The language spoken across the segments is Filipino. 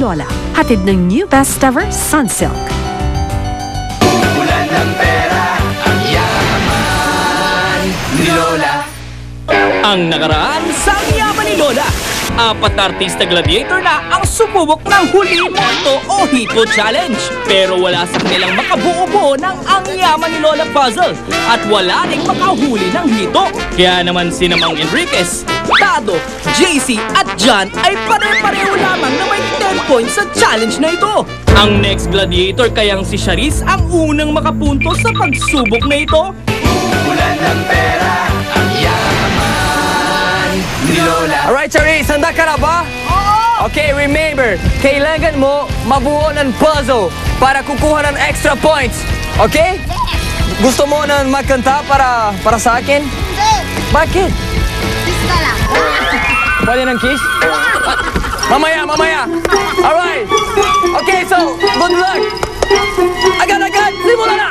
Lola. Hatid ng new best ever Sunsilk. Ulan ng pera, ang yaman ni Lola. Ang nakaraan sa yaman ni Lola. 4 na artista gladiator na ang sumubok ng huli moto o hito challenge. Pero wala sa kanilang makabuo-buo ng ang yaman ni Lola puzzle at wala ring makahuli ng hito. Kaya naman si Mang Enriquez, Tado, JC at John ay pare-pareho lamang na may 10 points sa challenge na ito. Ang next gladiator kayang si Charis ang unang makapunto sa pagsubok na ito. Ulan ng pera, ang yaman ni Lola. Alright, Charis, handa ka na ba? Oo! Okay, remember, kailangan mo mabuo ng puzzle para kukuha ng extra points. Okay? Gusto mo na magkanta para sa akin? Hindi! Bakit? Kiss ka lang. Pwede ng kiss? Mamaya! Alright! Okay, so, good luck! Agad! Simula na!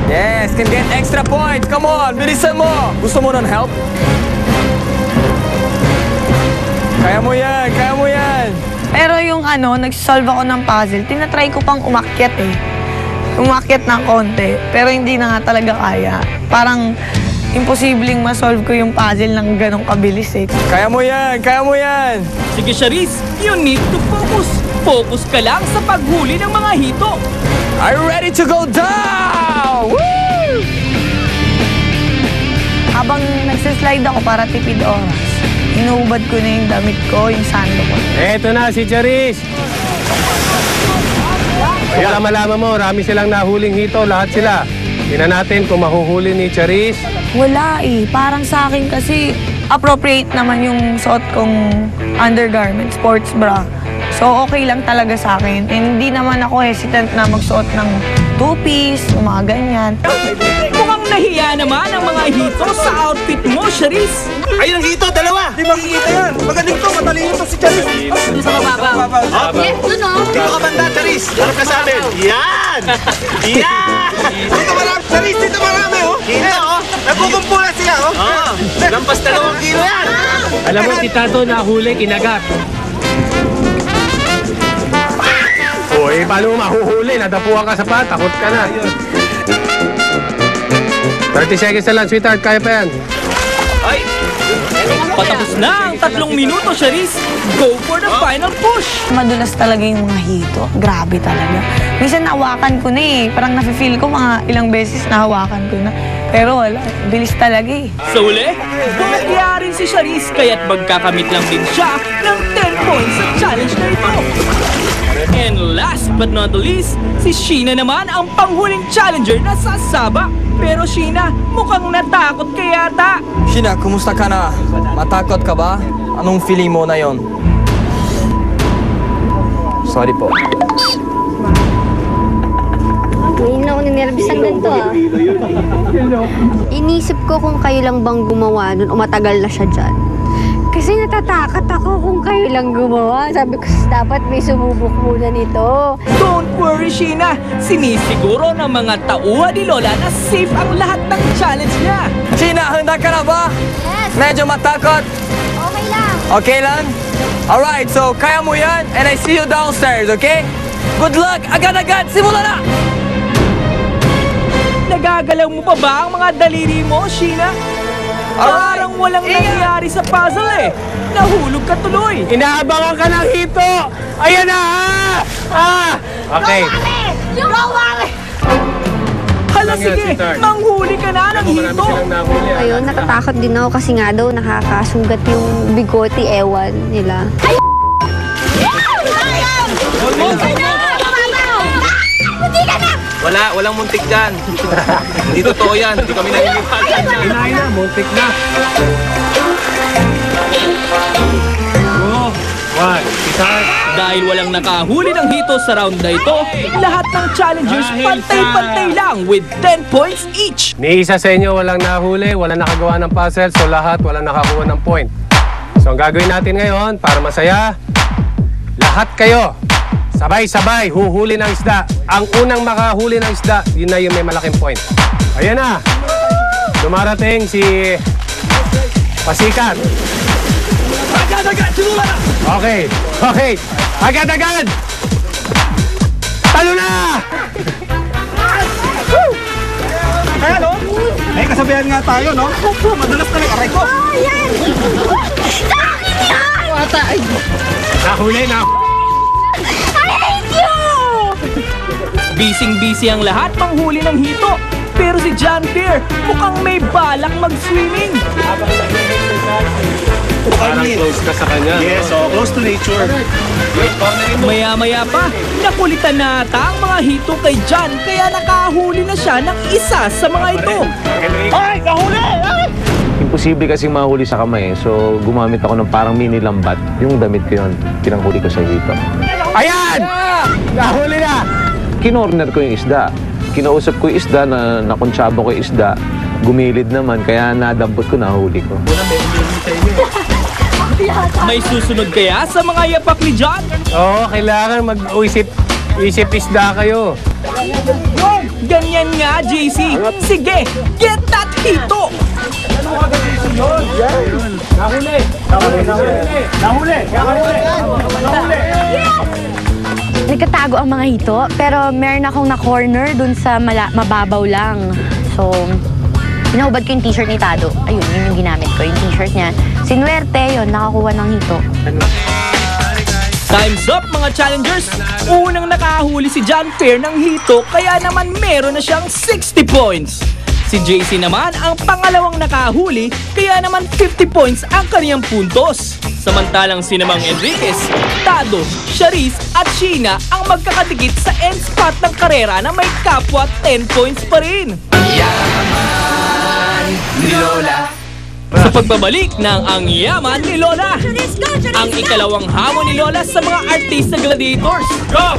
Yes, can get extra points. Come on, bilisan mo! Gusto mo ng help? Kaya mo yan! Pero yung nag-solve ako ng puzzle, tinatry ko pang umakyat eh. Umakyat ng konti, pero hindi na nga talaga kaya. Parang imposibleng ma-solve ko yung puzzle ng ganong kabilis eh. Kaya mo yan! Sige Charis, you need to focus. Focus ka lang sa paghuli ng mga hito. Are you ready to go down? Woo! Habang nagsislide ako para tipid oras, inuubad ko na yung damit ko, yung sando ko. Eto na si Charis. Para malaman mo, rami silang nahuling hito, lahat sila. Tingnan natin kung mahuhuli ni Charis. Wala eh. Parang sa akin kasi appropriate naman yung suot kong undergarment, sports bra. So okay lang talaga sa akin. And hindi naman ako hesitant na magsuot ng two-piece, mga ganyan. Mukhang nahiya naman ang mga hito sa outfit mo, Charis. Ayun ang hito, dalawa! Di makikita yan. Magaling to, matalino to si Charis. Sa mababaw. Yes, dun o. Dito ka banda, Charis! Harap ka sa amin! Yan! Dito marami, Charis, dito marami, oh. Hito, oh! Nagkukumpulan sila, oh. Lampas 2 kilo yan! Alam mo, si Tato nahuli, kinagat. Uy, paano mo mahuhuli? Nadapuan ka sa paa, takot ka na. 30 seconds na lang, sweetheart. Kaya pa yan. Ay! Patapos na ang 3 minuto, Charis. Go for the final push. Madulas talaga yung mga hito. Grabe talaga. Minsan nahawakan ko na eh. Parang nafe-feel ko mga ilang beses nahawakan ko na. Pero wala. Bilis talaga eh. Sa uli, bumagya rin si Charis kaya't magkakamit lang din siya ng 10 points sa challenge na ito. And last but not the least, si Sheena naman ang panghuling challenger na sasaba. Pero Sheena, mukhang natakot ka yata. Sheena, kumusta ka na? Matakot ka ba? Anong feeling mo na yon? Sorry po. Ngayon na ako ninervisan ganito ah. Inisip ko kung kayo lang bang gumawa nun o matagal na siya dyan. Kasi natatakot ako kung kayo lang gumawa. Sabi ko, dapat may sumubok muna nito. Don't worry, Sheena. Sinisiguro ng mga tauhan ni Lola na safe ang lahat ng challenge niya. Sheena, handa ka na ba? Yes, Medyo matakot? okay lang. Okay lang? Alright, so kaya mo yan and I see you downstairs, okay? Good luck! Agad-agad! Simula na! Nagagalaw mo pa ba ang mga daliri mo, Sheena? Parang walang nangyayari sa puzzle eh. Nahulog ka tuloy. Inaabangan ka ng hito! Ayan na! Okay. Yung wali! Hala sige, manghuli ka na ng hito. Ayun, natatakot din ako kasi nga daw nakakasugat yung bigote, ewan nila. Walang muntik dyan. Hindi totoo yan. Hindi kami naniniwala dyan. Inay na, muntik na. Go! 1, start. Dahil walang nakahuli ng hito sa round na ito, lahat ng challengers pantay-pantay lang with 10 points each. Ni isa sa inyo walang nahuli, walang nakagawa ng puzzle, so lahat walang nakakuha ng point. So ang gagawin natin ngayon, para masaya, lahat kayo, sabay-sabay, huhuli ng isda. Ang unang makahuli ng isda, yun na yung may malaking point. Ayan na. Dumarating si Pasikat. Okay. Agad-agad! Talo na! Kaya no? May kasabihan nga tayo, no? Madalas kami aray ko. Nahuli na! Bising-busy ang lahat panghuli ng hito. Pero si John Pierre mukhang may balak mag-swimming. Parang close ka sa kanya. Yes, so close to nature. Maya-maya pa, nakulitan na ata ang mga hito kay John kaya nakahuli na siya ng isa sa mga ito. Ay, kahuli! Ay! Imposible kasing mahuli sa kamay, so gumamit ako ng parang mini lambat. Yung damit ko yun, pinanghuli ko sa hito. Ayan! Nahuli na! Kinorner ko yung isda. Kinausap ko yung isda na nakonsyabo ko yung isda. Gumilid naman, kaya nadampot ko, nahuli ko. May susunod kaya sa mga yapak ni John? Oo, kailangan mag-isip isda kayo. Ganyan nga, JC. Sige, get that hito! Nagkatago ang mga hito, pero meron akong na-corner dun sa mababaw lang. So, pinahubad ko yung t-shirt ni Tado. Ayun, yun yung ginamit ko, yung t-shirt niya. Sinuwerte yun, nakakuha ng hito. Time's up mga challengers! Unang nakahuli si John Pierre ng hito kaya naman meron na siyang 60 points. Si JC naman ang pangalawang nakahuli kaya naman 50 points ang kaniyang puntos. Samantalang si Namang Enriquez, Tado, Charis at Sheena ang magkakatikit sa end spot ng karera na may kapwa 10 points pa rin. Yaman ni Lola. Sa pagbabalik ng Ang Yaman ni Lola, ang ikalawang hamon ni Lola sa mga artista gladiators. Go!